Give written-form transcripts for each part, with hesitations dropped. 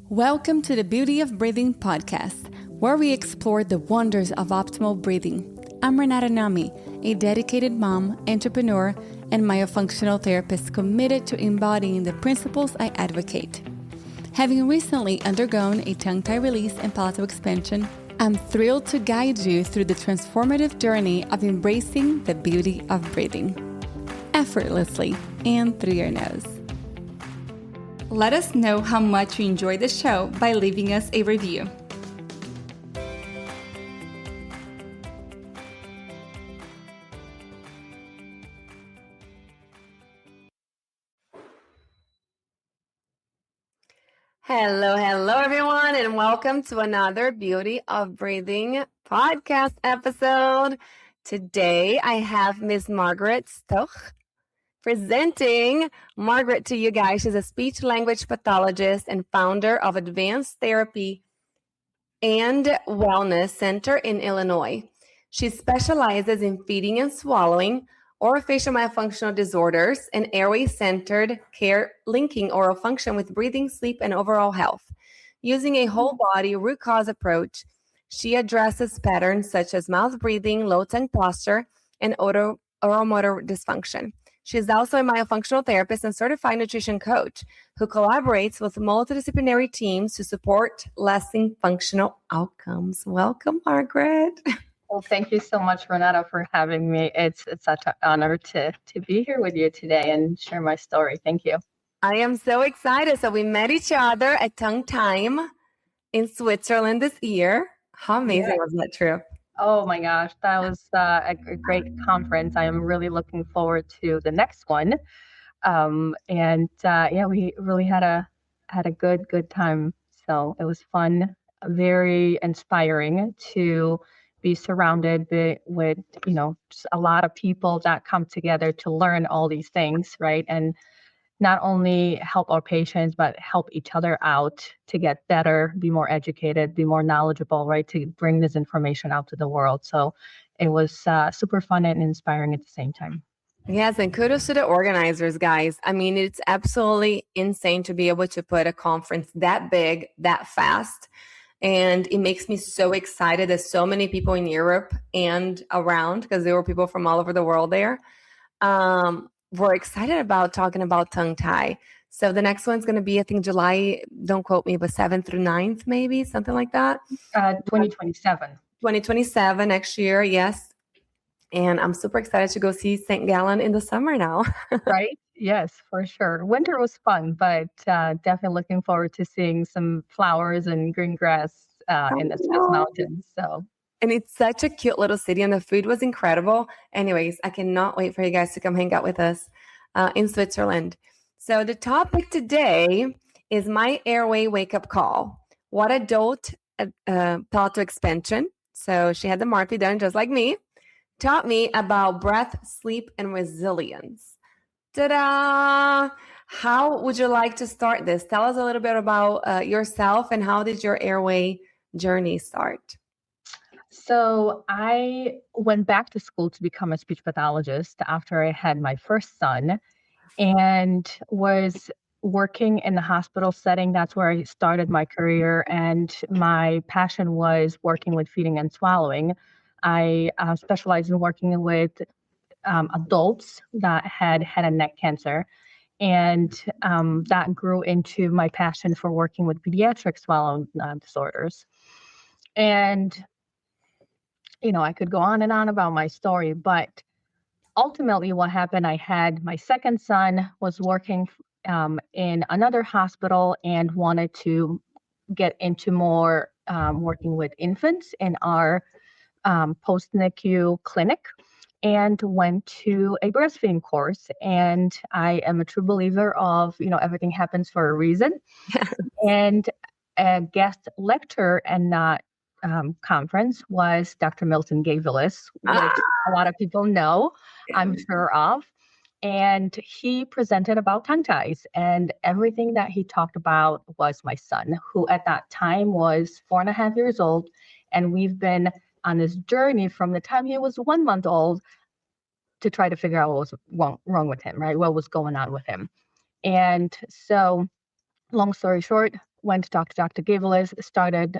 Welcome to the Beauty of Breathing podcast, where we explore the wonders of optimal breathing. I'm Renata Nami, a dedicated mom, entrepreneur, and myofunctional therapist committed to embodying the principles I advocate. Having recently undergone a tongue tie release and palatal expansion, I'm thrilled to guide you through the transformative journey of embracing the beauty of breathing, effortlessly and through your nose. Let us know how much you enjoy the show by leaving us a review. Hello everyone, and welcome to another Beauty of Breathing podcast episode. Today I have Miss Margaret Stoch presenting Margaret to you guys. She's a speech-language pathologist and founder of Advanced Therapy and Wellness Center in Illinois. She specializes in feeding and swallowing, orofacial myofunctional disorders, and airway-centered care linking oral function with breathing, sleep, and overall health. Using a whole-body root cause approach, she addresses patterns such as mouth breathing, low tongue posture, and oral motor dysfunction. She is also a myofunctional therapist and certified nutrition coach who collaborates with multidisciplinary teams to support lasting functional outcomes. Welcome, Margaret. Well, thank you so much, Renata, for having me. It's such an honor to be here with you today and share my story. Thank you. I am so excited. So we met each other at Tongue Time in Switzerland this year. How amazing was that trip? Oh my gosh, that was a great conference. I am really looking forward to the next one. We really had a good time. So it was fun, very inspiring to be surrounded with just a lot of people that come together to learn all these things, right? And not only help our patients, but help each other out to get better, be more educated, be more knowledgeable, right? To bring this information out to the world. So it was super fun and inspiring at the same time. Yes, and kudos to the organizers, guys. I mean, it's absolutely insane to be able to put a conference that big, that fast. And it makes me so excited that so many people in Europe and around, because there were people from all over the world there, we're excited about talking about tongue tie. So the next one's going to be, I think, July, don't quote me, but 7th through 9th, maybe, something like that. 2027. 2027 next year, yes. And I'm super excited to go see St. Gallen in the summer now. Right? Yes, for sure. Winter was fun, but definitely looking forward to seeing some flowers and green grass in the Swiss mountains. And it's such a cute little city, and the food was incredible. Anyways, I cannot wait for you guys to come hang out with us in Switzerland. So the topic today is my airway wake-up call. What adult palatal expansion, so she had the MARPE done just like me, taught me about breath, sleep, and resilience. Ta-da! How would you like to start this? Tell us a little bit about yourself and how did your airway journey start? So I went back to school to become a speech pathologist after I had my first son and was working in the hospital setting. That's where I started my career. And my passion was working with feeding and swallowing. I specialized in working with adults that had head and neck cancer. And that grew into my passion for working with pediatric swallowing disorders. And I could go on and on about my story, but ultimately what happened, I had my second son, was working in another hospital and wanted to get into more working with infants in our post-NICU clinic, and went to a breastfeeding course. And I am a true believer of, everything happens for a reason. And a guest lecturer and not conference was Dr. Milton Gavilis, which a lot of people know, I'm sure of. And he presented about tongue ties, and everything that he talked about was my son, who at that time was 4.5 years old. And we've been on this journey from the time he was 1 month old to try to figure out what was wrong with him, right? What was going on with him. And so long story short, went to talk to Dr. Gavelis, started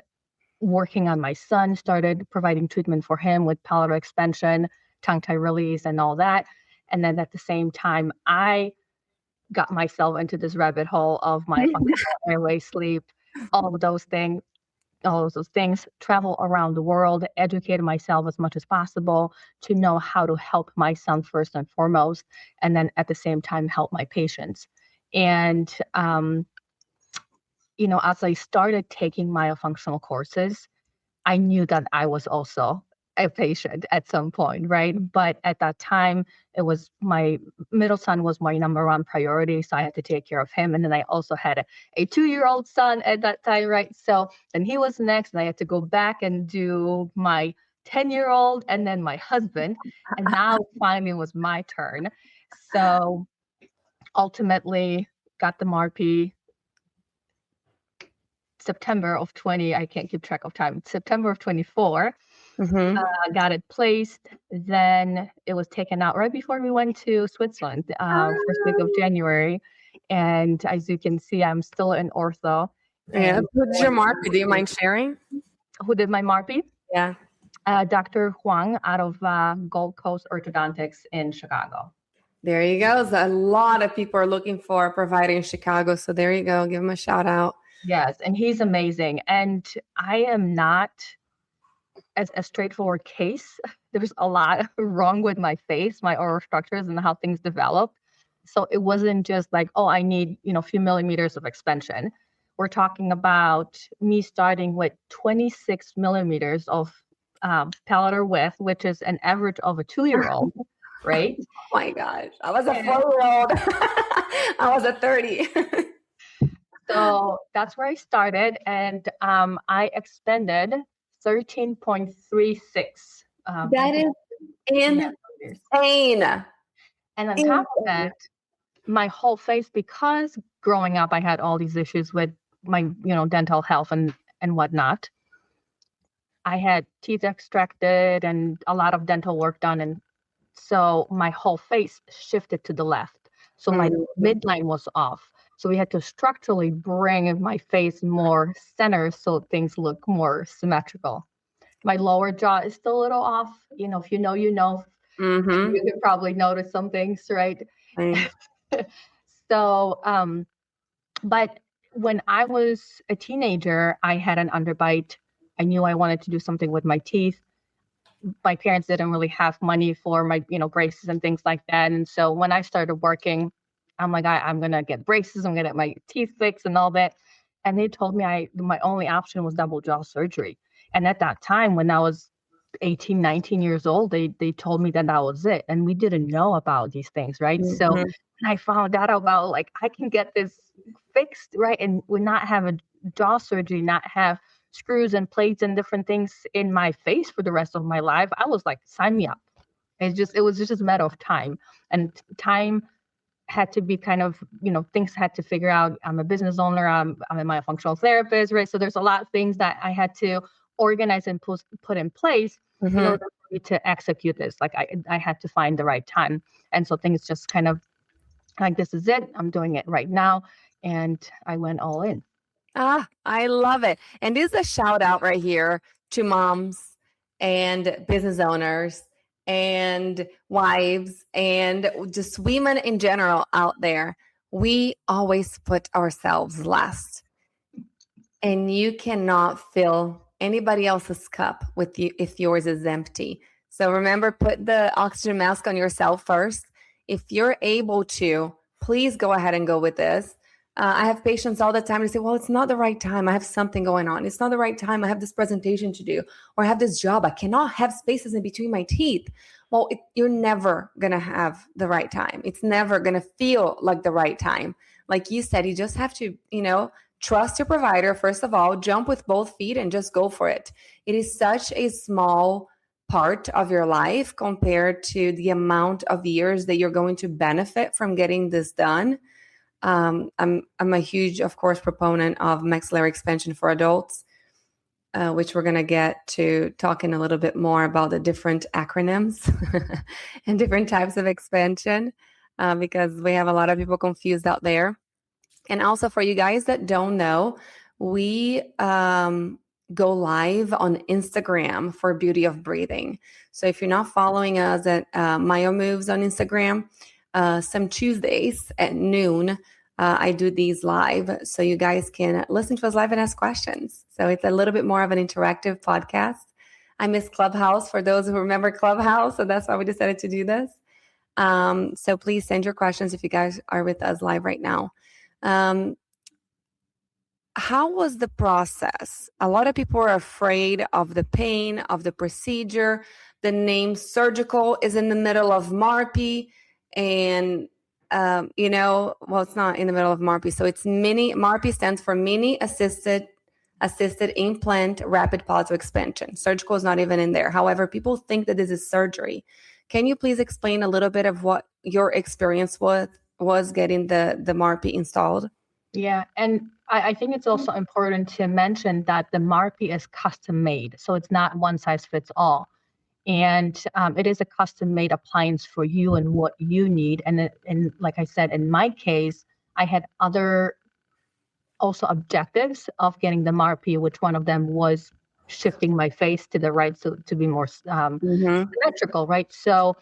working on my son, started providing treatment for him with palatal expansion, tongue tie release, and all that. And then at the same time, I got myself into this rabbit hole of myofunctional airway, sleep, all of those things. All of those things, travel around the world, educate myself as much as possible to know how to help my son first and foremost, and then at the same time help my patients. And as I started taking myofunctional courses, I knew that I was also a patient at some point, right? But at that time, it was my middle son was my number one priority, so I had to take care of him. And then I also had a 2-year-old son at that time, right? So then he was next, and I had to go back and do my 10-year-old and then my husband. And now finally it was my turn. So ultimately got the MARPE September of 20, I can't keep track of time, September of 24. Got it placed. Then it was taken out right before we went to Switzerland, first week of January. And as you can see, I'm still in ortho. Yeah. Who's your MARPE? Do you mind sharing? Who did my MARPE? Yeah. Dr. Huang out of Gold Coast Orthodontics in Chicago. There you go. So a lot of people are looking for a provider in Chicago. So there you go. Give him a shout out. Yes. And he's amazing. And I am not as a straightforward case. There's a lot wrong with my face, my oral structures, and how things develop. So it wasn't just like, oh, I need, a few millimeters of expansion. We're talking about me starting with 26 millimeters of palatal width, which is an average of a 2-year-old, right? Oh my gosh. I was a 4-year-old. I was a 30. So that's where I started. And I expanded 13.36. That is insane. And on top of that, my whole face, because growing up, I had all these issues with my, dental health and whatnot. I had teeth extracted and a lot of dental work done. And so my whole face shifted to the left. So my midline was off. So we had to structurally bring my face more center so things look more symmetrical. My lower jaw is still a little off. If you know, you know. You could probably notice some things, right? So, but when I was a teenager, I had an underbite. I knew I wanted to do something with my teeth. My parents didn't really have money for my, braces and things like that. And so when I started working, I'm like, I'm going to get braces. I'm going to get my teeth fixed and all that. And they told me my only option was double jaw surgery. And at that time, when I was 18, 19 years old, they told me that was it. And we didn't know about these things, right? So when I found out about, like, I can get this fixed, right? And would not have a jaw surgery, not have screws and plates and different things in my face for the rest of my life. I was like, sign me up. It was just a matter of time. And time had to be kind of, things had to figure out. I'm a business owner. I'm a myofunctional therapist, right? So there's a lot of things that I had to organize and put in place in order for me to execute this. Like I had to find the right time. And so things just kind of like, this is it. I'm doing it right now. And I went all in. I love it. And this is a shout out right here to moms and business owners and wives and just women in general out there. We always put ourselves last. And you cannot fill anybody else's cup with you if yours is empty. So remember, put the oxygen mask on yourself first. If you're able to, please go ahead and go with this. I have patients all the time who say, well, it's not the right time. I have something going on. It's not the right time. I have this presentation to do, or I have this job. I cannot have spaces in between my teeth. Well, you're never going to have the right time. It's never going to feel like the right time. Like you said, you just have to, trust your provider. First of all, jump with both feet and just go for it. It is such a small part of your life compared to the amount of years that you're going to benefit from getting this done. I'm a huge, of course, proponent of maxillary expansion for adults, which we're going to get to talking a little bit more about the different acronyms and different types of expansion, because we have a lot of people confused out there. And also for you guys that don't know, we go live on Instagram for Beauty of Breathing. So if you're not following us at Myo Moves on Instagram, some Tuesdays at noon, I do these live so you guys can listen to us live and ask questions. So it's a little bit more of an interactive podcast. I miss Clubhouse for those who remember Clubhouse, so that's why we decided to do this. So please send your questions if you guys are with us live right now. How was the process? A lot of people are afraid of the pain of the procedure. The name surgical is in the middle of MARPE, and well, it's not in the middle of MARPE. So it's mini. MARPE stands for mini assisted implant rapid palatal expansion. Surgical is not even in there. However, people think that this is surgery. Can you please explain a little bit of what your experience was getting the MARPE installed? Yeah, and I think it's also important to mention that the MARPE is custom made, so it's not one size fits all. And it is a custom made appliance for you and what you need. And like I said, in my case, I had other also objectives of getting the MARPE, which one of them was shifting my face to the right, so to be more symmetrical, right? So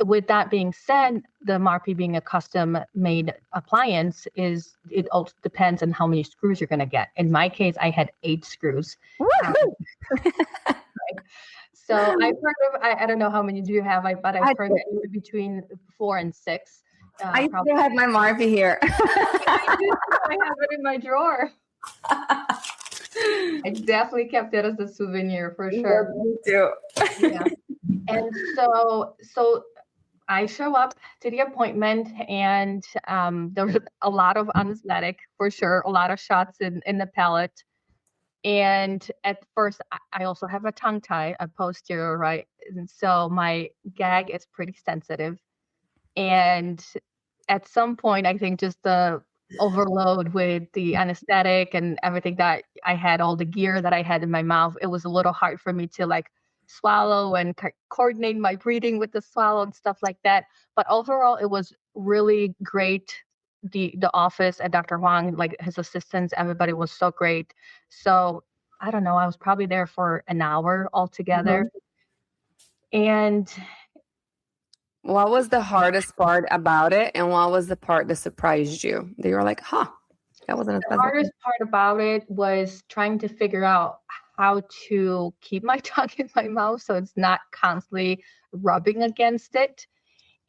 with that being said, the MARPE being a custom made appliance it also depends on how many screws you're going to get. In my case, I had 8 screws. Right? So I've heard of, I don't know how many do you have, but I've heard between 4 and 6. I still have my MARPE here. I have it in my drawer. I definitely kept it as a souvenir for sure. Me too. Yeah. And so I show up to the appointment, and there was a lot of anesthetic for sure, a lot of shots in the palate. And at first, I also have a tongue tie, a posterior, right? And so my gag is pretty sensitive. And at some point, I think just the overload with the anesthetic and everything that I had, all the gear that I had in my mouth, it was a little hard for me to swallow and coordinate my breathing with the swallow and stuff like that. But overall, it was really great. The office and Dr. Huang, his assistants, everybody was so great. So I don't know, I was probably there for an hour altogether. And what was the hardest part about it, and what was the part that surprised you? That you were like, that wasn't the hardest part about it was trying to figure out how to keep my tongue in my mouth so it's not constantly rubbing against it.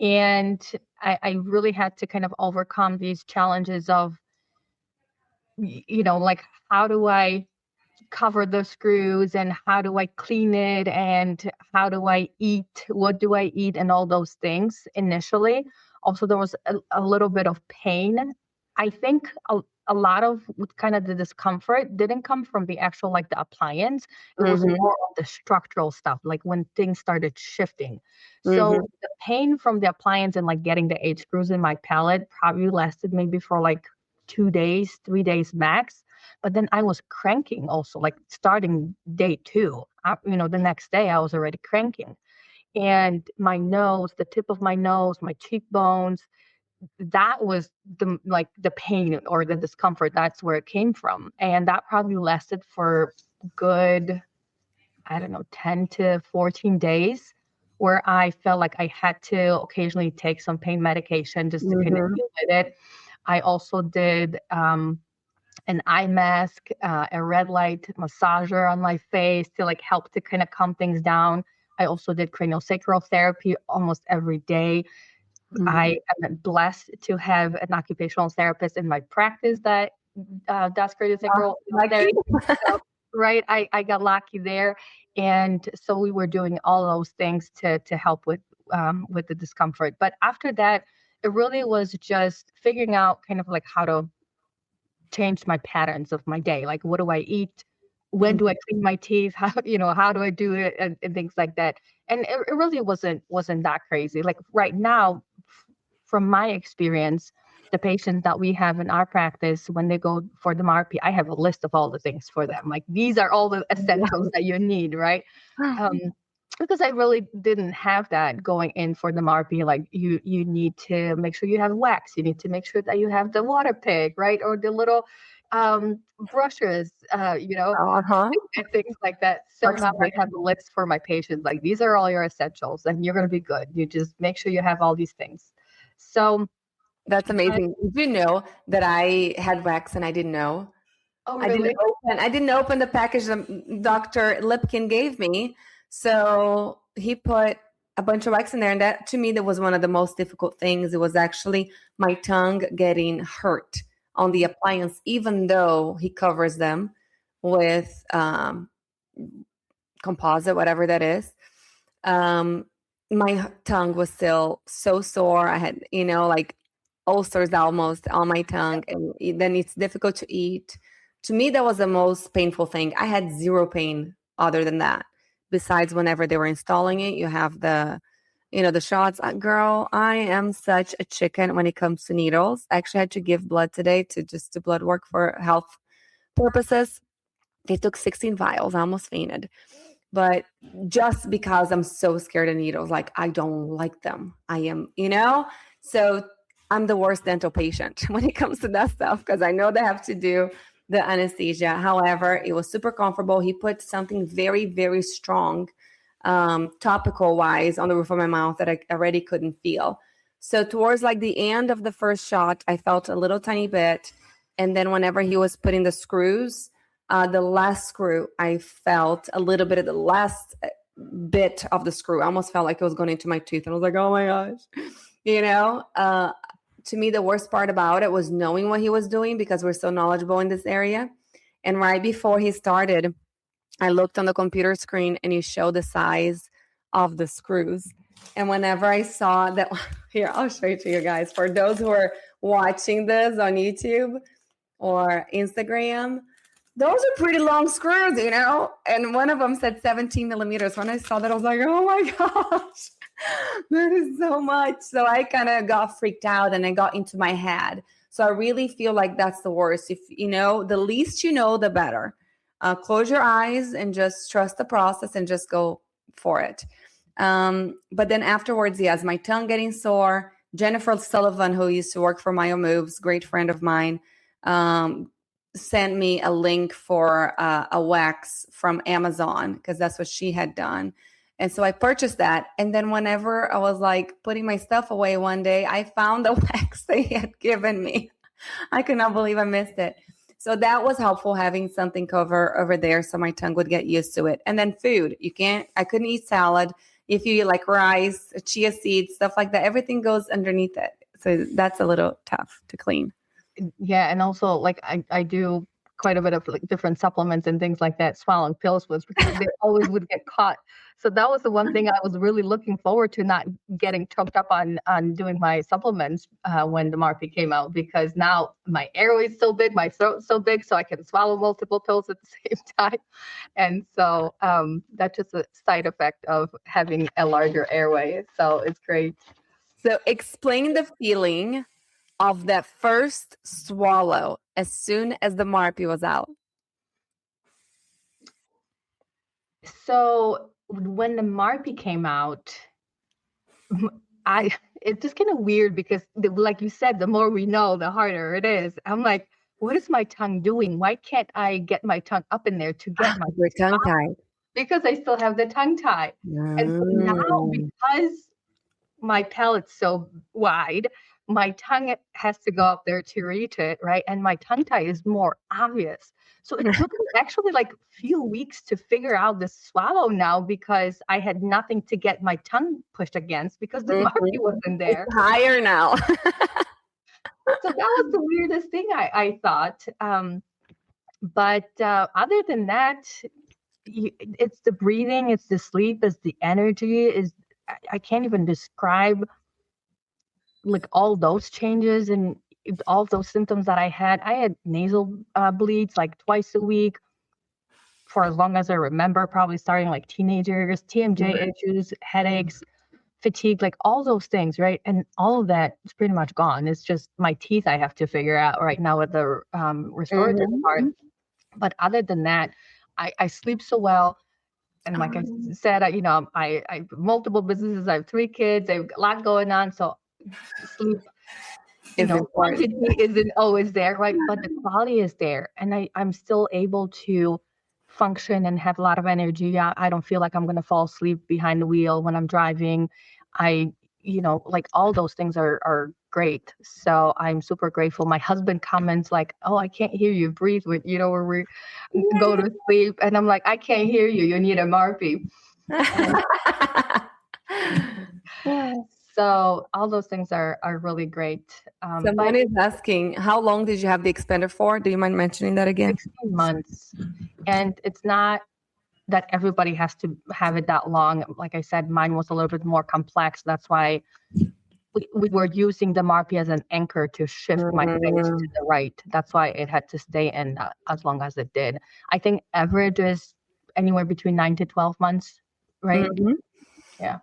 And I really had to kind of overcome these challenges of, how do I cover the screws, and how do I clean it, and how do I eat, what do I eat, and all those things initially. Also, there was a little bit of pain. I think a lot of kind of the discomfort didn't come from the actual the appliance. It was more of the structural stuff, when things started shifting. So the pain from the appliance and getting the 8 screws in my palate probably lasted maybe for 2 days, 3 days max. But then I was cranking also, starting day 2. The next day I was already cranking. And my nose, the tip of my nose, my cheekbones, that was the pain or the discomfort. That's where it came from. And that probably lasted for good, I don't know, 10 to 14 days, where I felt like I had to occasionally take some pain medication just to kind of deal with it. I also did an eye mask, a red light massager on my face to help to kind of calm things down. I also did craniosacral therapy almost every day. I am blessed to have an occupational therapist in my practice that does craniosacral therapy. So, right, I got lucky there, and so we were doing all those things to help with the discomfort. But after that, it really was just figuring out kind of how to change my patterns of my day. What do I eat? When do I clean my teeth? How do I do it, and things like that. And it really wasn't that crazy. Right now, from my experience, the patients that we have in our practice, when they go for the MARPE, I have a list of all the things for them. These are all the essentials that you need, right? Because I really didn't have that going in for the MARPE. You need to make sure you have wax. You need to make sure that you have the water pick, right? Or the little brushes, Uh-huh. and things like that. So now I have a list for my patients. Like, these are all your essentials, and you're going to be good. You just make sure you have all these things. So, That's amazing. Did you know that I had wax and I didn't know? oh, I really? didn't open the package that Dr. Lipkin gave me. So he put a bunch of wax in there. And that, to me, that was one of the most difficult things. It was actually my tongue getting hurt on the appliance, even though he covers them with composite, whatever that is. My tongue was still so sore. I had, like ulcers almost on my tongue, and then it's difficult to eat. To me, that was the most painful thing. I had zero pain other than that. Besides, whenever they were installing it, you have the shots. Girl, I am such a chicken when it comes to needles. I actually had to give blood today to just do blood work for health purposes. They took 16 vials. I almost fainted. But just because I'm so scared of needles, like I don't like them. I am, so I'm the worst dental patient when it comes to that stuff because I know they have to do the anesthesia. However, it was super comfortable. He put something very, very strong, topical wise, on the roof of my mouth that I already couldn't feel. So towards like the end of the first shot, I felt a little tiny bit. And then whenever he was putting the screws, the last screw, I felt a little bit of the last bit of the screw. I almost felt like it was going into my tooth. And I was like, oh my gosh. To me, the worst part about it was knowing what he was doing because we're so knowledgeable in this area. And right before he started, I looked on the computer screen and he showed the size of the screws. And whenever I saw that, here, I'll show it to you guys. For those who are watching this on YouTube or Instagram, those are pretty long screws, and one of them said 17 millimeters. When I saw that, I was like, oh my gosh, that is so much. So I kind of got freaked out and I got into my head. So I really feel like that's the worst. If the least the better. Close your eyes and just trust the process and just go for it. But then afterwards, yes, my tongue getting sore. Jennifer Sullivan, who used to work for MyoMoves, great friend of mine, sent me a link for a wax from Amazon because that's what she had done. And so I purchased that. And then whenever I was like putting my stuff away one day, I found the wax they had given me. I could not believe I missed it. So that was helpful, having something cover over there so my tongue would get used to it. And then food. I couldn't eat salad. If you eat like rice, chia seeds, stuff like that, everything goes underneath it. So that's a little tough to clean. Yeah, and also like I do quite a bit of like different supplements and things like that. Swallowing pills was because they always would get caught. So that was the one thing I was really looking forward to, not getting choked up on doing my supplements when the MARPE came out, because now my airway's so big, my throat's so big, so I can swallow multiple pills at the same time. And so that's just a side effect of having a larger airway. So it's great. So explain the feeling of that first swallow as soon as the MARPE was out. So when the MARPE came out, it's just kind of weird because like you said, the more we know, the harder it is. I'm like, what is my tongue doing? Why can't I get my tongue up in there to get my tongue tie? Because I still have the tongue tie. And so now, because my palate's so wide, my tongue has to go up there to reach it, right? And my tongue tie is more obvious. So it took me actually like a few weeks to figure out the swallow now, because I had nothing to get my tongue pushed against because the MARPE wasn't there. It's higher now. So that was the weirdest thing I thought. But other than that, it's the breathing, it's the sleep, it's the energy. I can't even describe like all those changes and all those symptoms that I had. I had nasal bleeds like twice a week for as long as I remember, probably starting like teenagers, TMJ issues, headaches, fatigue, like all those things, right? And all of that is pretty much gone. It's just my teeth I have to figure out right now with the restorative part. But other than that, I sleep so well. And like I said, I multiple businesses. I have 3 kids. I have a lot going on. So sleep you It's know, important. quantity isn't always there, right? But the quality is there. And I'm still able to function and have a lot of energy. I don't feel like I'm going to fall asleep behind the wheel when I'm driving. I, like all those things are great. So I'm super grateful. My husband comments like, "Oh, I can't hear you breathe when, when we go to sleep." And I'm like, "I can't hear you. You need a MARPE." So all those things are really great. Someone But is asking, how long did you have the expander for? Do you mind mentioning that again? 16 months. And it's not that everybody has to have it that long. Like I said, mine was a little bit more complex. That's why we were using the MARPE as an anchor to shift my face to the right. That's why it had to stay in as long as it did. I think average is anywhere between 9 to 12 months, right? Mhm. Yeah.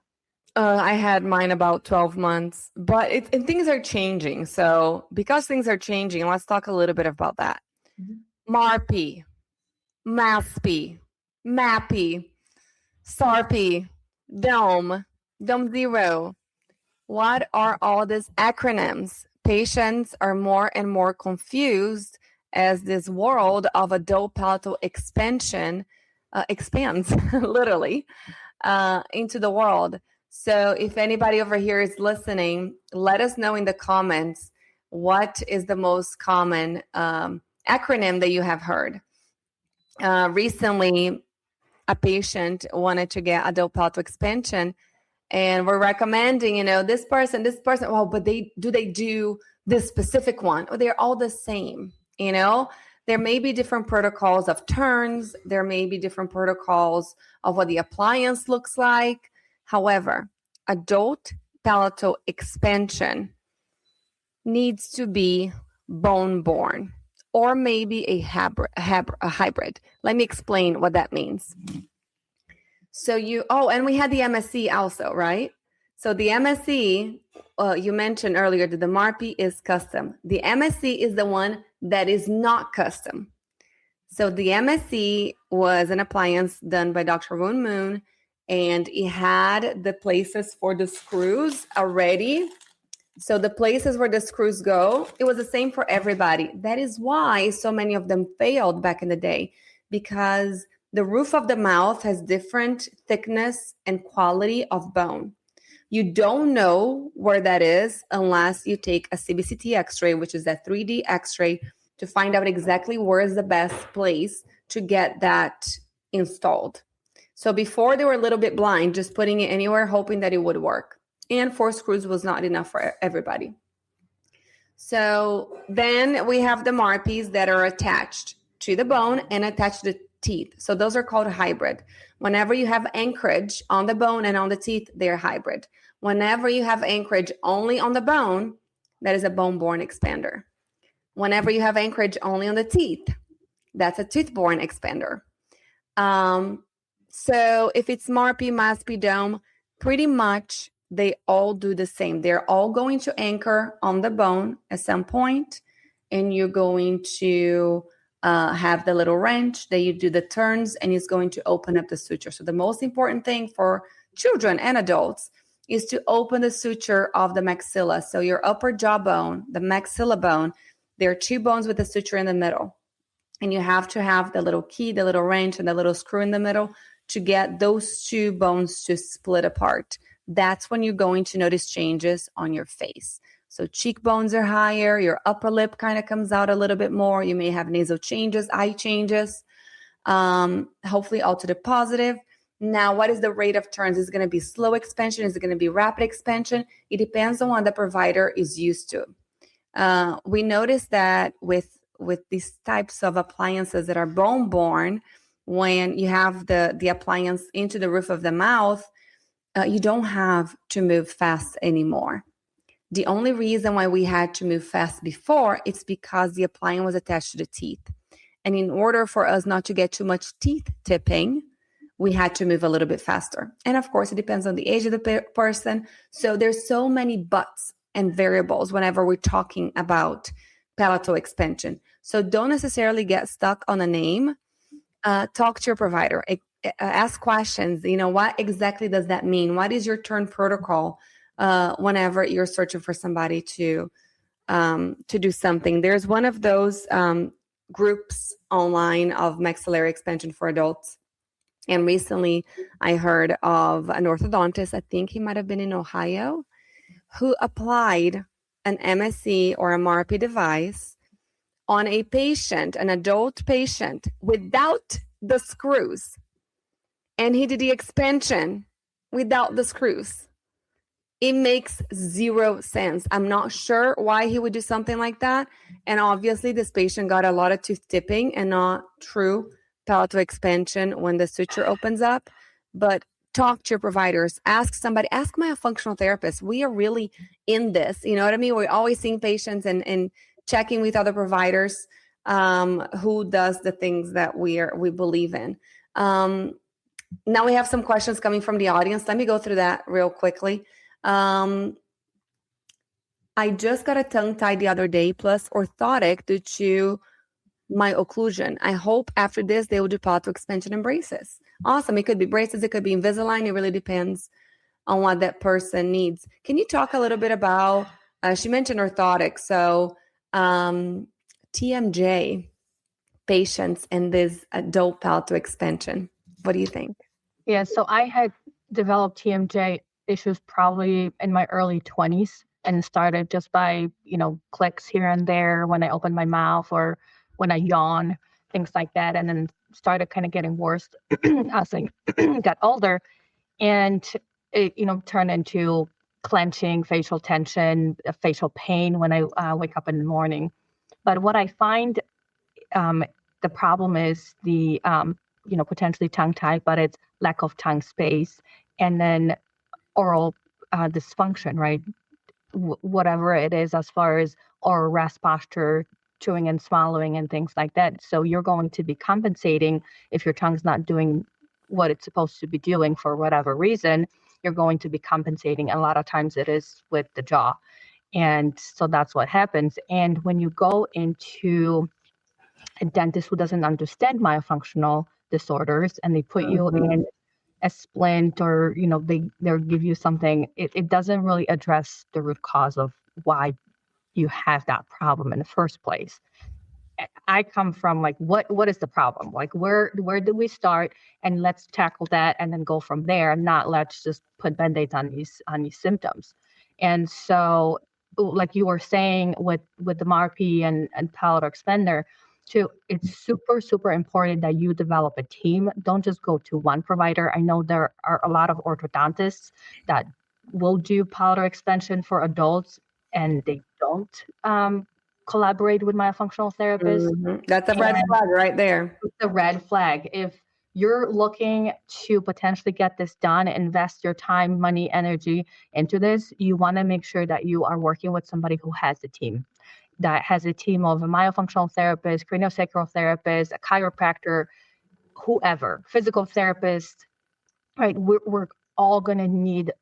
I had mine about 12 months, but and things are changing. So, because things are changing, let's talk a little bit about that. MARPE, MASPE, MAPE, SARPE, DOME, DOME Zero. What are all these acronyms? Patients are more and more confused as this world of adult palatal expansion expands, literally, into the world. So if anybody over here is listening, let us know in the comments what is the most common acronym that you have heard. Recently, a patient wanted to get adult palatal expansion, and we're recommending, this person, well, but they do this specific one, or they're all the same. There may be different protocols of turns, there may be different protocols of what the appliance looks like. However, adult palatal expansion needs to be bone-borne, or maybe a hybrid. Let me explain what that means. So and we had the MSc also, right? So the MSc, you mentioned earlier that the MARPE is custom. The MSc is the one that is not custom. So the MSc was an appliance done by Dr. Woon Moon, and it had the places for the screws already. So the places where the screws go, it was the same for everybody. That is why so many of them failed back in the day, because the roof of the mouth has different thickness and quality of bone. You don't know where that is unless you take a CBCT x-ray, which is a 3D x-ray, to find out exactly where is the best place to get that installed. So before, they were a little bit blind, just putting it anywhere, hoping that it would work. And 4 screws was not enough for everybody. So then we have the MARPEs that are attached to the bone and attached to the teeth. So those are called hybrid. Whenever you have anchorage on the bone and on the teeth, they're hybrid. Whenever you have anchorage only on the bone, that is a bone-borne expander. Whenever you have anchorage only on the teeth, that's a tooth-borne expander. So if it's MARPE, MASPE, DOME, pretty much they all do the same. They're all going to anchor on the bone at some point, and you're going to have the little wrench that you do the turns, and it's going to open up the suture. So the most important thing for children and adults is to open the suture of the maxilla. So your upper jawbone, the maxilla bone, there are 2 bones with a suture in the middle. And you have to have the little key, the little wrench, and the little screw in the middle to get those 2 bones to split apart. That's when you're going to notice changes on your face. So cheekbones are higher, your upper lip kind of comes out a little bit more. You may have nasal changes, eye changes, hopefully all to the positive. Now, what is the rate of turns? Is it going to be slow expansion? Is it going to be rapid expansion? It depends on what the provider is used to. We noticed that with these types of appliances that are bone-borne, when you have the appliance into the roof of the mouth, you don't have to move fast anymore. The only reason why we had to move fast before, it's because the appliance was attached to the teeth. And in order for us not to get too much teeth tipping, we had to move a little bit faster. And of course, it depends on the age of the person. So there's so many buts and variables whenever we're talking about palatal expansion. So don't necessarily get stuck on a name. Talk to your provider. Ask questions. What exactly does that mean? What is your turn protocol whenever you're searching for somebody to to do something. There's one of those groups online of maxillary expansion for adults. And recently I heard of an orthodontist, I think he might have been in Ohio, who applied an MSC or a MARPE device on a patient, an adult patient, without the screws. And he did the expansion without the screws. It makes zero sense. I'm not sure why he would do something like that. And obviously, this patient got a lot of tooth tipping and not true palatal expansion when the suture opens up. But talk to your providers. Ask somebody. Ask my functional therapist. We are really in this. You know what I mean? We're always seeing patients and checking with other providers who does the things that we believe in. Now we have some questions coming from the audience. Let me go through that real quickly. I just got a tongue tied the other day, plus orthotic due to my occlusion. I hope after this they will do palatal expansion and braces. Awesome. It could be braces, it could be Invisalign. It really depends on what that person needs. Can you talk a little bit about, she mentioned orthotics, so TMJ patients and this adult palatal expansion. What do you think? Yeah, so I had developed TMJ issues probably in my early 20s and started just by, clicks here and there when I open my mouth or when I yawn, things like that. And then started kind of getting worse as I got older. And it, turned into clenching, facial tension, facial pain when I wake up in the morning. But what I find the problem is the, potentially tongue tie, but it's lack of tongue space. And then oral dysfunction, right? Whatever it is, as far as oral rest posture, chewing and swallowing and things like that. So you're going to be compensating if your tongue's not doing what it's supposed to be doing for whatever reason. You're going to be compensating. A lot of times it is with the jaw. And so that's what happens. And when you go into a dentist who doesn't understand myofunctional disorders and they put you in a splint or they'll give you something, it doesn't really address the root cause of why you have that problem in the first place. I come from like what is the problem, like where do we start, and let's tackle that and then go from there, and not let's just put band-aids on these symptoms. And so like you were saying with the MARPE and palatal expander too, it's super important that you develop a team. Don't just go to one provider. I know there are a lot of orthodontists that will do palatal expansion for adults and they don't collaborate with myofunctional therapists. That's a red flag right there. It's a red flag. If you're looking to potentially get this done, invest your time, money, energy into this, you want to make sure that you are working with somebody who has a team. That has a team of a myofunctional therapist, craniosacral therapist, a chiropractor, whoever, physical therapist, right? We're all going to need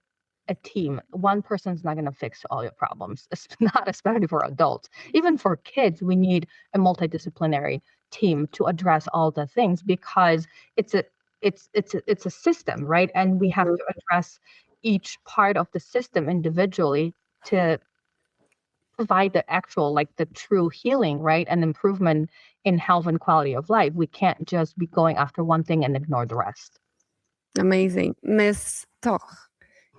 a team. One person's not going to fix all your problems, not especially for adults. Even for kids, we need a multidisciplinary team to address all the things, because it's a system, right? And we have to address each part of the system individually to provide the actual, like the true healing, right? And improvement in health and quality of life. We can't just be going after one thing and ignore the rest. Amazing. Ms. Stoch,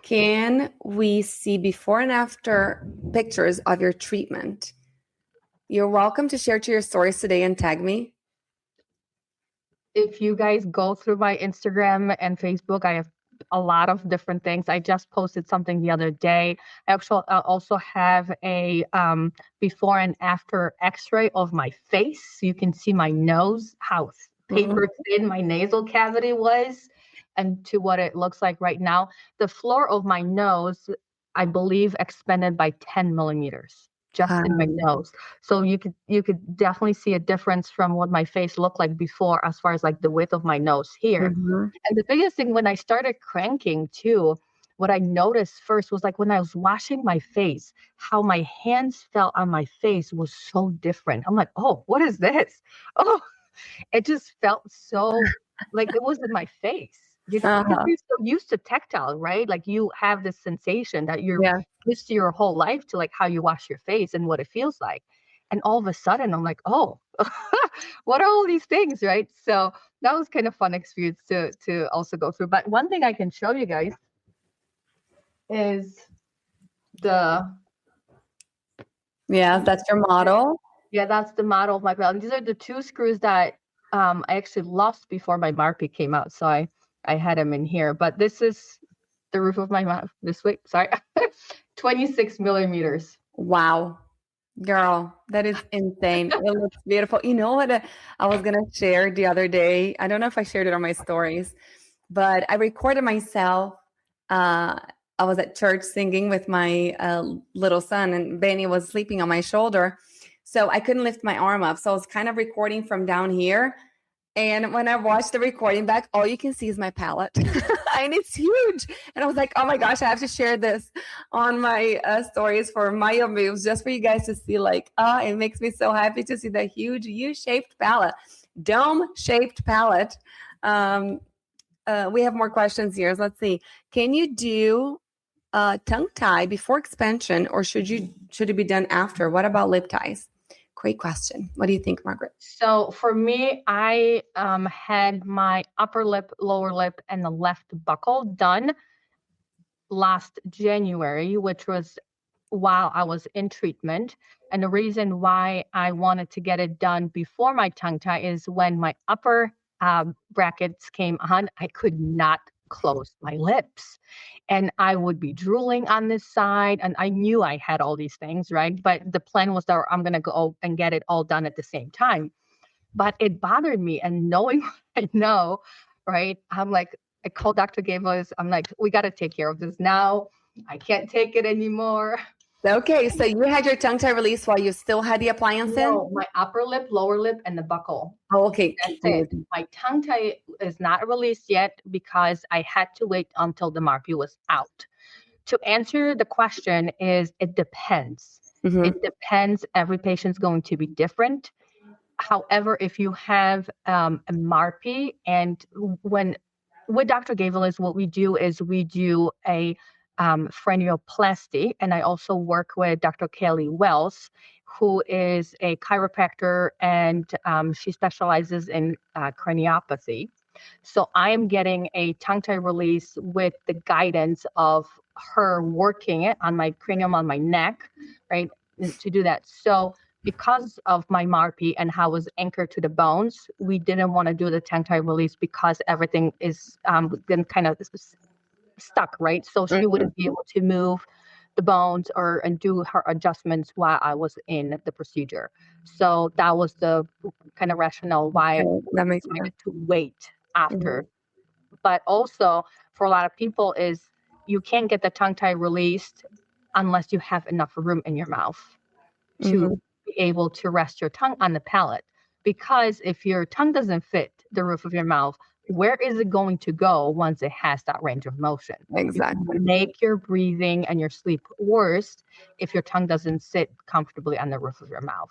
can we see before and after pictures of your treatment? You're welcome to share to your stories today and tag me. If you guys go through my Instagram and Facebook, I have a lot of different things. I just posted something the other day. I also have a before and after x-ray of my face. You can see my nose, how paper thin my nasal cavity was, and to what it looks like right now. The floor of my nose, I believe, expanded by 10 millimeters just in my nose. So you could definitely see a difference from what my face looked like before, as far as like the width of my nose here. And the biggest thing when I started cranking too, what I noticed first was like when I was washing my face, how my hands felt on my face was so different. I'm like, oh, what is this? Oh, it just felt so like it was in my face. You're so used to tactile, right? Like you have this sensation that you're used to your whole life to like how you wash your face and what it feels like. And all of a sudden I'm like, oh, what are all these things, right? So that was kind of fun experience to also go through. But one thing I can show you guys is that's your model. Yeah, that's the model of my belt. And these are the two screws that I actually lost before my MARPE came out. So I had them in here. But this is the roof of my mouth. This way, sorry, 26 millimeters. Wow. Girl, that is insane. It looks beautiful. You know what I was going to share the other day? I don't know if I shared it on my stories, but I recorded myself. I was at church singing with my little son, and Benny was sleeping on my shoulder. So I couldn't lift my arm up. So I was kind of recording from down here. And when I watched the recording back, all you can see is my palate. And it's huge. And I was like, oh my gosh, I have to share this on my stories for Maya Moves, just for you guys to see, like, it makes me so happy to see the huge U-shaped palate, dome-shaped palate. We have more questions here. Let's see. Can you do tongue tie before expansion, or should it be done after? What about lip ties? Great question. What do you think, Margaret? So for me, I had my upper lip, lower lip, and the left buccal done last January, which was while I was in treatment. And the reason why I wanted to get it done before my tongue tie is when my upper brackets came on, I could not close my lips. And I would be drooling on this side. And I knew I had all these things, right? But the plan was that I'm going to go and get it all done at the same time. But it bothered me. And knowing what I know, right? I'm like, I called Dr. Gables. I'm like, we got to take care of this now. I can't take it anymore. Okay, so you had your tongue tie release while you still had the appliance in? No, my upper lip, lower lip, and the buccal. Oh, okay. That's it. My tongue tie is not released yet because I had to wait until the MARPE was out. To answer the question is, it depends. Mm-hmm. It depends. Every patient's going to be different. However, if you have a MARPE, and with Dr. Gavel what we do is we do a frenuloplasty, and I also work with Dr. Kelly Wells, who is a chiropractor, and she specializes in craniopathy. So I am getting a tongue tie release with the guidance of her working it on my cranium, on my neck, right, to do that. So because of my MARPE and how it was anchored to the bones, we didn't want to do the tongue tie release because everything is then kind of stuck, right? So she wouldn't be able to move the bones and do her adjustments while I was in the procedure. So that was the kind of rationale why that makes I decided to wait after. Mm-hmm. But also for a lot of people is you can't get the tongue tie released unless you have enough room in your mouth to be able to rest your tongue on the palate. Because if your tongue doesn't fit the roof of your mouth, where is it going to go once it has that range of motion? Exactly. Make your breathing and your sleep worse if your tongue doesn't sit comfortably on the roof of your mouth.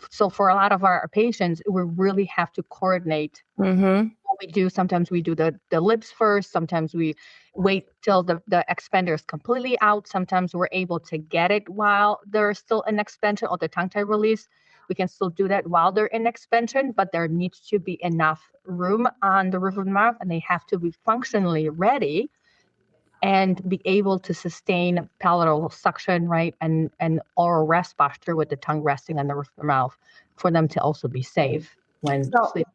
So for a lot of our patients, we really have to coordinate what we do. Sometimes we do the lips first. Sometimes we wait till the expander is completely out. Sometimes we're able to get it while there's still an expansion or the tongue tie release. We can still do that while they're in expansion, but there needs to be enough room on the roof of the mouth, and they have to be functionally ready and be able to sustain palatal suction, right, and oral rest posture with the tongue resting on the roof of the mouth for them to also be safe when sleeping.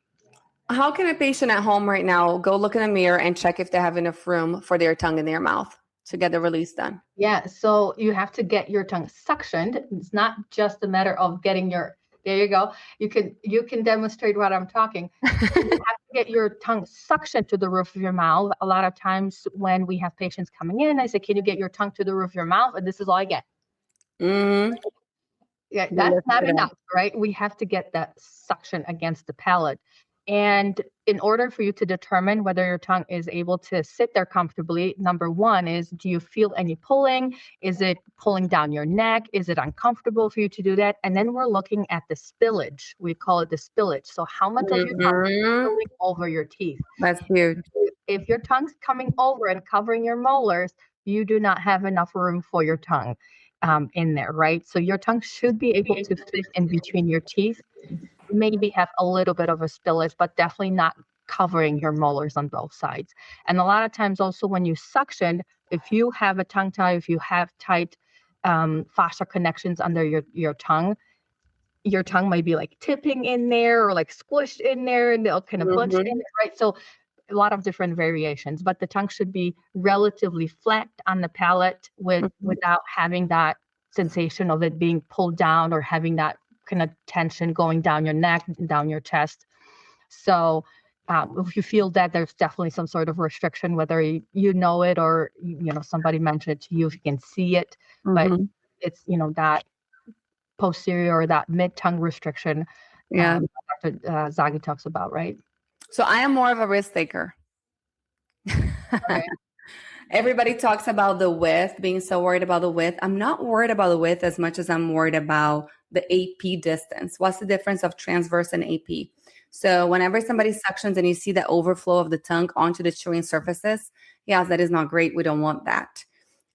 How can a patient at home right now go look in a mirror and check if they have enough room for their tongue in their mouth to get the release done? Yeah, so you have to get your tongue suctioned. It's not just a matter of getting your, there you go. You can demonstrate what I'm talking. You have to get your tongue suctioned to the roof of your mouth. A lot of times when we have patients coming in, I say, can you get your tongue to the roof of your mouth? And this is all I get. Yeah, that's not enough, right? We have to get that suction against the palate. And in order for you to determine whether your tongue is able to sit there comfortably, number one is, do you feel any pulling? Is it pulling down your neck? Is it uncomfortable for you to do that? And then we're looking at the spillage. We call it the spillage. So how much of your tongue is spilling over your teeth? That's huge. If your tongue's coming over and covering your molars, you do not have enough room for your tongue in there, right? So your tongue should be able to fit in between your teeth, maybe have a little bit of a spillage, but definitely not covering your molars on both sides. And a lot of times also when you suction, if you have a tongue tie, if you have tight fossa connections under your tongue might be like tipping in there or like squished in there and they'll kind of bunch in there, right? So a lot of different variations, but the tongue should be relatively flat on the palate without having that sensation of it being pulled down or having that kind of tension going down your neck, down your chest. So if you feel that there's definitely some sort of restriction, whether you know it or somebody mentioned it to you, if you can see it, but it's that posterior or that mid tongue restriction. Yeah. Dr. Zaghi talks about, right? So I am more of a risk taker. Okay. Everybody talks about the width, being so worried about the width. I'm not worried about the width as much as I'm worried about the AP distance. What's the difference of transverse and AP? So whenever somebody suctions and you see the overflow of the tongue onto the chewing surfaces, yes, that is not great. We don't want that.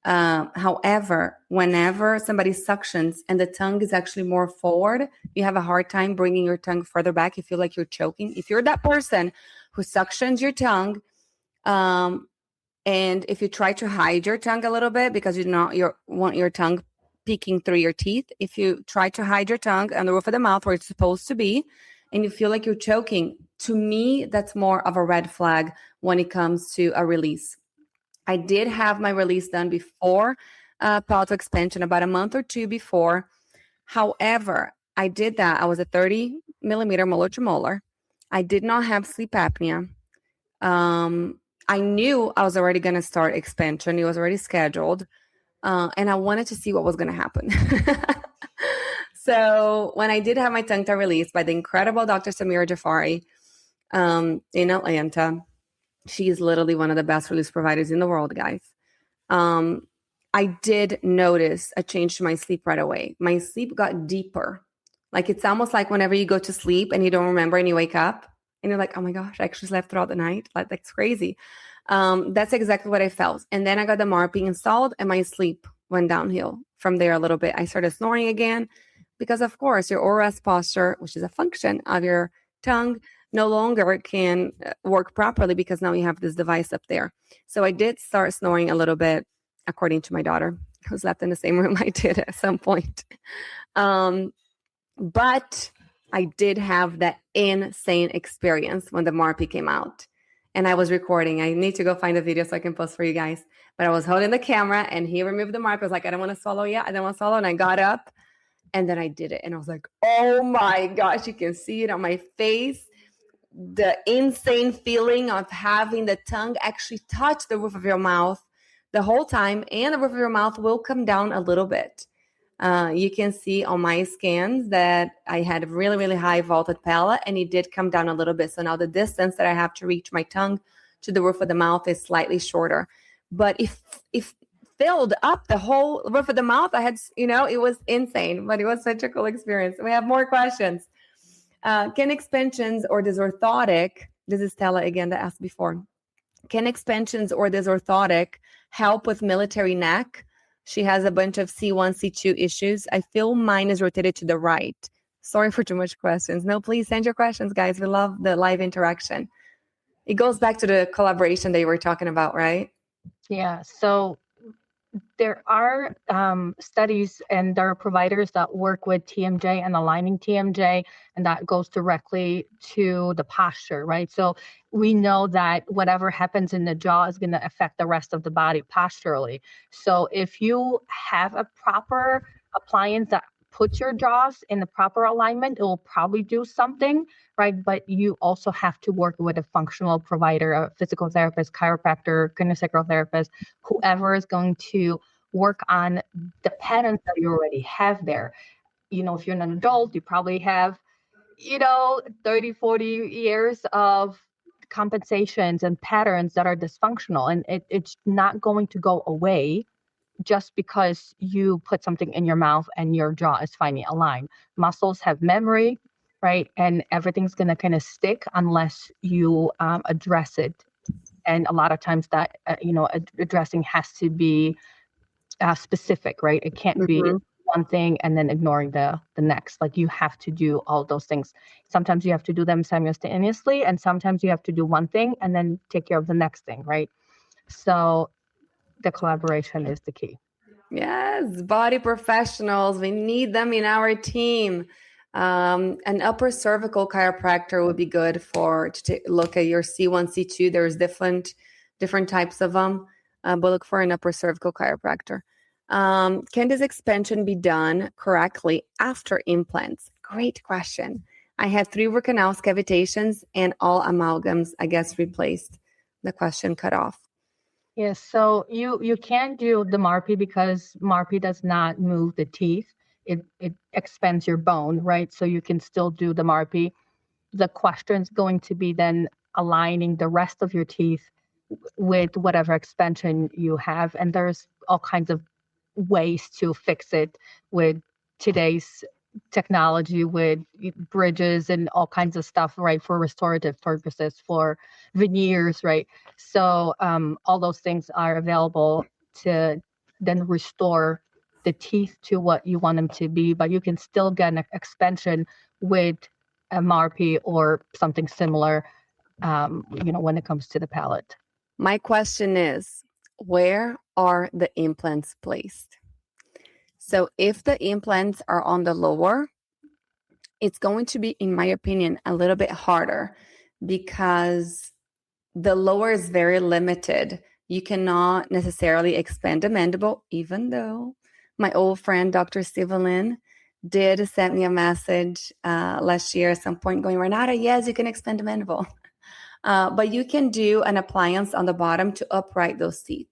However, whenever somebody suctions and the tongue is actually more forward, you have a hard time bringing your tongue further back. You feel like you're choking. If you're that person who suctions your tongue, and if you try to hide your tongue a little bit because you want your tongue peeking through your teeth, if you try to hide your tongue on the roof of the mouth where it's supposed to be, and you feel like you're choking, to me, that's more of a red flag when it comes to a release. I did have my release done before palatal expansion, about a month or two before. However, I did that. I was a 30 millimeter molar to molar. I did not have sleep apnea. I knew I was already going to start expansion. It was already scheduled. And I wanted to see what was going to happen. So when I did have my tongue tie released by the incredible Dr. Samira Jafari in Atlanta, she is literally one of the best release providers in the world, guys. I did notice a change to my sleep right away. My sleep got deeper. Like it's almost like whenever you go to sleep and you don't remember and you wake up and you're like, oh my gosh, I actually slept throughout the night. Like that's crazy. That's exactly what I felt. And then I got the MARPE installed and my sleep went downhill from there a little bit. I started snoring again because of course your oral rest posture, which is a function of your tongue, no longer can work properly because now you have this device up there. So I did start snoring a little bit, according to my daughter, who slept in the same room I did at some point. But I did have that insane experience when the MARPE came out. And I was recording. I need to go find a video so I can post for you guys. But I was holding the camera and he removed the MARPE. I was like, I don't want to swallow yet. I don't want to swallow. And I got up and then I did it. And I was like, oh my gosh, you can see it on my face. The insane feeling of having the tongue actually touch the roof of your mouth the whole time, and the roof of your mouth will come down a little bit. You can see on my scans that I had a really, really high vaulted palate, and it did come down a little bit. So now the distance that I have to reach my tongue to the roof of the mouth is slightly shorter. But if filled up the whole roof of the mouth, I had, it was insane, but it was such a cool experience. We have more questions. Can expansions or this orthotic, this is Stella again that asked before, can expansions or this orthotic help with military neck? She has a bunch of C1, C2 issues. I feel mine is rotated to the right. Sorry for too much questions. No, please send your questions, guys. We love the live interaction. It goes back to the collaboration that you were talking about, right? Yeah. So there are studies and there are providers that work with TMJ and aligning TMJ, and that goes directly to the posture, right? So we know that whatever happens in the jaw is going to affect the rest of the body posturally. So if you have a proper appliance that puts your jaws in the proper alignment, it will probably do something, right? But you also have to work with a functional provider, a physical therapist, chiropractor, kinesio therapist, whoever is going to work on the patterns that you already have there. If you're an adult, you probably have, 30, 40 years of compensations and patterns that are dysfunctional, and it's not going to go away just because you put something in your mouth and your jaw is finally aligned. Muscles have memory, right? And everything's going to kind of stick unless you address it And a lot of times that, addressing has to be specific, right? It can't be Mhm. one thing and then ignoring the next. Like you have to do all those things. Sometimes you have to do them simultaneously, and sometimes you have to do one thing and then take care of the next thing, right? So the collaboration is the key. Yes, body professionals. We need them in our team. An upper cervical chiropractor would be good for to look at your C1, C2. There's different types of them, but look for an upper cervical chiropractor. Can this expansion be done correctly after implants? Great question. I had 3 root canals cavitations and all amalgams, I guess, replaced. The question cut off. Yes, so you can do the MARPE because MARPE does not move the teeth. It expands your bone, right? So you can still do the MARPE. The question is going to be then aligning the rest of your teeth with whatever expansion you have. And there's all kinds of ways to fix it with today's technology, with bridges and all kinds of stuff, right, for restorative purposes, for veneers, right? So all those things are available to then restore the teeth to what you want them to be, but you can still get an expansion with a MARPE or something similar, when it comes to the palate. My question is, where are the implants placed? So if the implants are on the lower, it's going to be, in my opinion, a little bit harder because the lower is very limited. You cannot necessarily expand the mandible, even though my old friend, Dr. Sivelin, did send me a message last year at some point going, Renata, yes, you can expand the mandible. But you can do an appliance on the bottom to upright those teeth.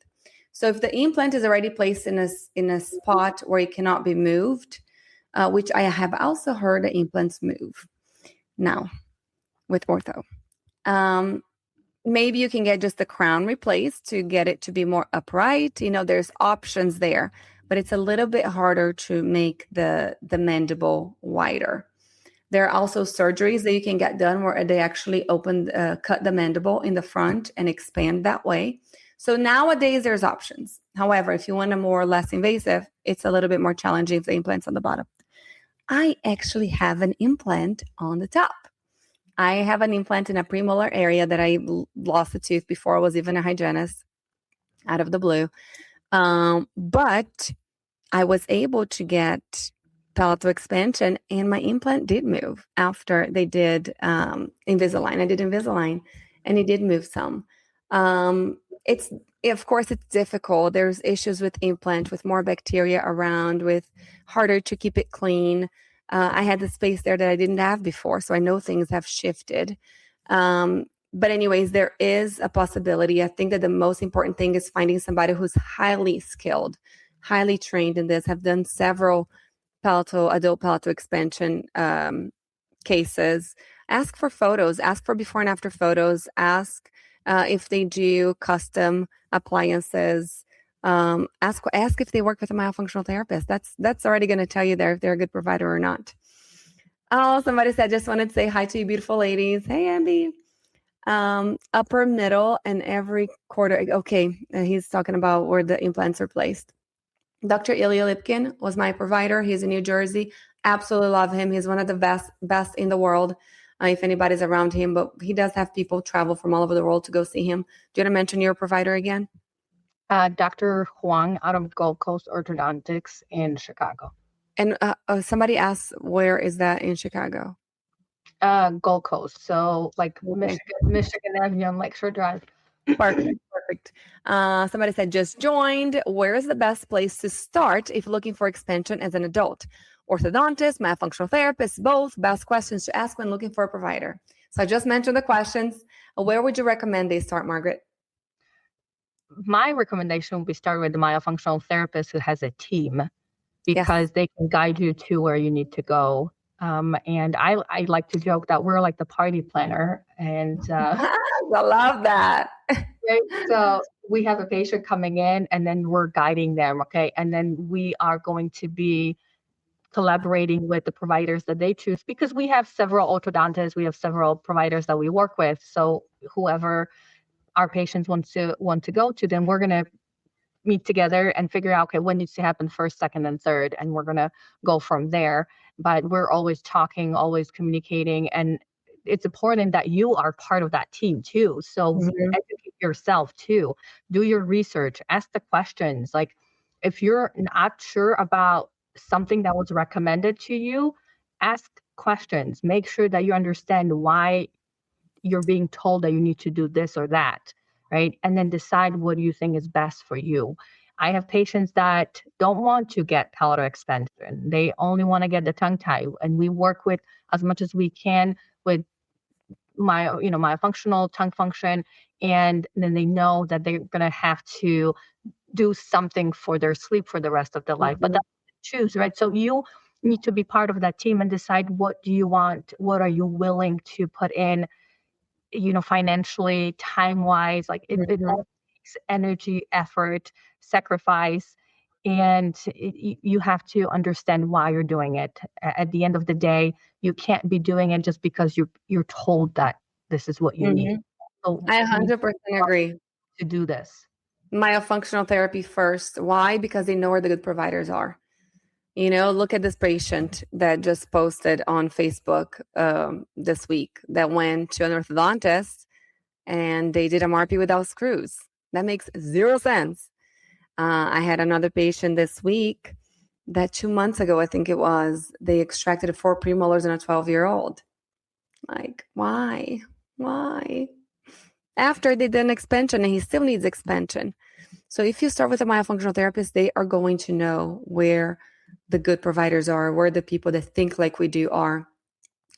So if the implant is already placed in a spot where it cannot be moved, which I have also heard the implants move now with ortho. Maybe you can get just the crown replaced to get it to be more upright. There's options there, but it's a little bit harder to make the mandible wider. There are also surgeries that you can get done where they actually cut the mandible in the front and expand that way. So nowadays there's options. However, if you want a more or less invasive, it's a little bit more challenging if the implant's on the bottom. I actually have an implant on the top. I have an implant in a premolar area that I lost a tooth before I was even a hygienist, out of the blue. But I was able to get palatal expansion, and my implant did move after they did Invisalign. I did Invisalign, and it did move some. Of course, it's difficult. There's issues with implant, with more bacteria around, with harder to keep it clean. I had the space there that I didn't have before, so I know things have shifted. But anyways, there is a possibility. I think that the most important thing is finding somebody who's highly skilled, highly trained in this, have done several adult palatal expansion cases. Ask for photos, ask for before and after photos, ask if they do custom appliances. Ask if they work with a myofunctional therapist. That's already going to tell you if they're a good provider or not. Oh, somebody said, just wanted to say hi to you, beautiful ladies. Hey, Ambi. Upper, middle, and every quarter. Okay, he's talking about where the implants are placed. Dr. Ilya Lipkin was my provider. He's in New Jersey. Absolutely love him. He's one of the best in the world. If anybody's around him, but he does have people travel from all over the world to go see him. Do you want to mention your provider again? Dr. Huang out of Gold Coast Orthodontics in Chicago. And somebody asked, where is that in Chicago? Gold Coast. So like Okay. Michigan Avenue on Lakeshore Drive. Perfect. Somebody said, just joined. Where is the best place to start if looking for expansion as an adult? Orthodontist, myofunctional therapist, both. Best questions to ask when looking for a provider. So I just mentioned the questions. Where would you recommend they start, Margaret? My recommendation would be start with the myofunctional therapist who has a team, because they can guide you to where you need to go. And I like to joke that we're like the party planner. And I love that. Right? So we have a patient coming in and then we're guiding them. Okay. And then we are going to be collaborating with the providers that they choose, because we have several orthodontists, we have several providers that we work with. So whoever our patients want to go to, then we're going to meet together and figure out, okay, what needs to happen first, second, and third, and we're going to go from there. But we're always talking, always communicating, and it's important that you are part of that team too. So educate yourself too, do your research, ask the questions. Like if you're not sure about something that was recommended to you, ask questions, make sure that you understand why you're being told that you need to do this or that, right? And then decide what you think is best for you. I have patients that don't want to get palatal expansion. They only want to get the tongue tie. And we work with as much as we can with my functional tongue function. And then they know that they're going to have to do something for their sleep for the rest of their life. But that's choose, right? So you need to be part of that team and decide what do you want, what are you willing to put in, financially, time-wise. Like it all takes energy, effort, sacrifice, and you have to understand why you're doing it. At the end of the day, you can't be doing it just because you're told that this is what you need. So I 100% agree. To do this. Myofunctional therapy first. Why? Because they know where the good providers are. Look at this patient that just posted on Facebook this week that went to an orthodontist and they did a MARPE without screws. That makes zero sense. I had another patient this week that 2 months ago, I think it was, they extracted 4 premolars in a 12-year-old. Like, why? After they did an expansion and he still needs expansion. So if you start with a myofunctional therapist, they are going to know where the good providers are, where the people that think like we do are.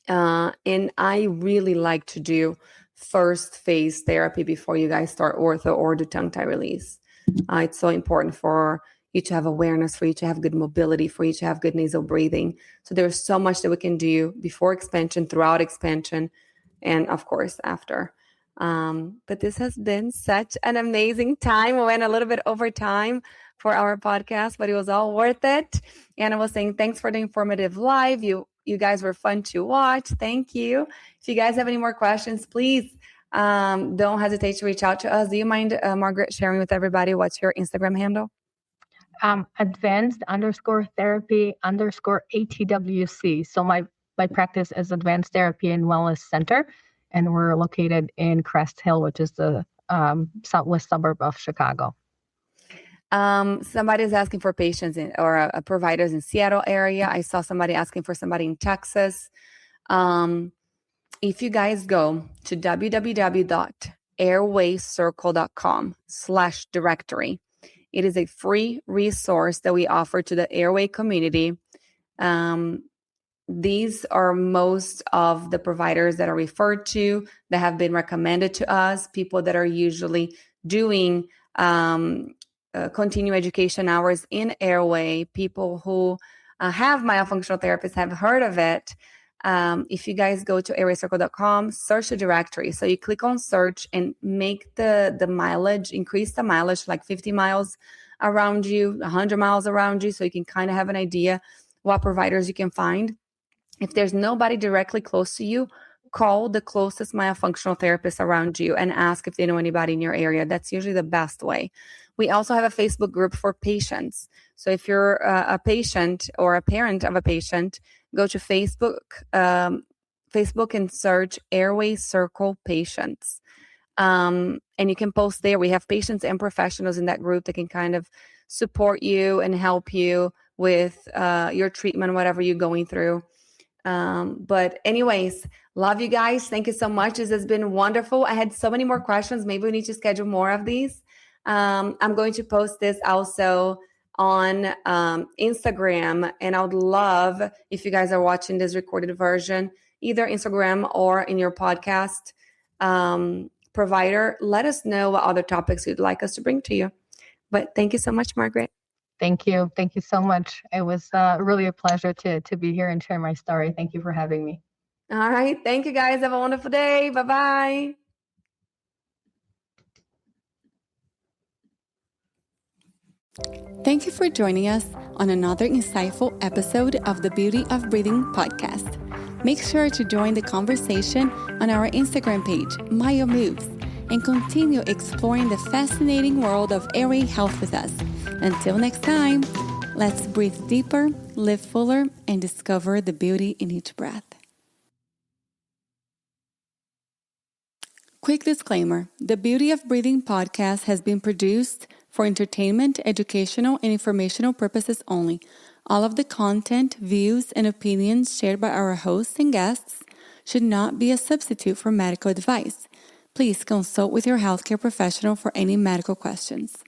And I really like to do first phase therapy before you guys start ortho or do tongue tie release. It's so important for you to have awareness, for you to have good mobility, for you to have good nasal breathing. So there's so much that we can do before expansion, throughout expansion, and of course after. But this has been such an amazing time. We went a little bit over time for our podcast, but it was all worth it. And I was saying thanks for the informative live. You guys were fun to watch. Thank you. If you guys have any more questions, please don't hesitate to reach out to us. Do you mind, Margaret, sharing with everybody what's your Instagram handle? Advanced_therapy_ATWC. So my practice is Advanced Therapy and Wellness Center, and we're located in Crest Hill, which is the southwest suburb of Chicago. Somebody is asking for patients or providers in Seattle area. I saw somebody asking for somebody in Texas. If you guys go to www.airwaycircle.com/directory, it is a free resource that we offer to the Airway community. These are most of the providers that are referred to, that have been recommended to us, people that are usually doing continuing education hours in Airway, people who have myofunctional therapists, have heard of it. If you guys go to airwaycircle.com, search the directory. So you click on search and make the mileage, increase the mileage, like 50 miles around you, 100 miles around you, so you can kind of have an idea what providers you can find. If there's nobody directly close to you, call the closest myofunctional therapist around you and ask if they know anybody in your area. That's usually the best way. We also have a Facebook group for patients. So if you're a patient or a parent of a patient, go to Facebook and search Airway Circle Patients. And you can post there. We have patients and professionals in that group that can kind of support you and help you with your treatment, whatever you're going through. But anyways, love you guys. Thank you so much. This has been wonderful. I had so many more questions. Maybe we need to schedule more of these. I'm going to post this also on Instagram, and I would love if you guys are watching this recorded version, either Instagram or in your podcast provider. Let us know what other topics you'd like us to bring to you. But thank you so much, Margaret. Thank you. Thank you so much. It was really a pleasure to be here and share my story. Thank you for having me. All right. Thank you, guys. Have a wonderful day. Bye-bye. Thank you for joining us on another insightful episode of the Beauty of Breathing podcast. Make sure to join the conversation on our Instagram page, Myo Moves, and continue exploring the fascinating world of airway health with us. Until next time, let's breathe deeper, live fuller, and discover the beauty in each breath. Quick disclaimer: the Beauty of Breathing podcast has been produced for entertainment, educational, and informational purposes only. All of the content, views, and opinions shared by our hosts and guests should not be a substitute for medical advice. Please consult with your healthcare professional for any medical questions.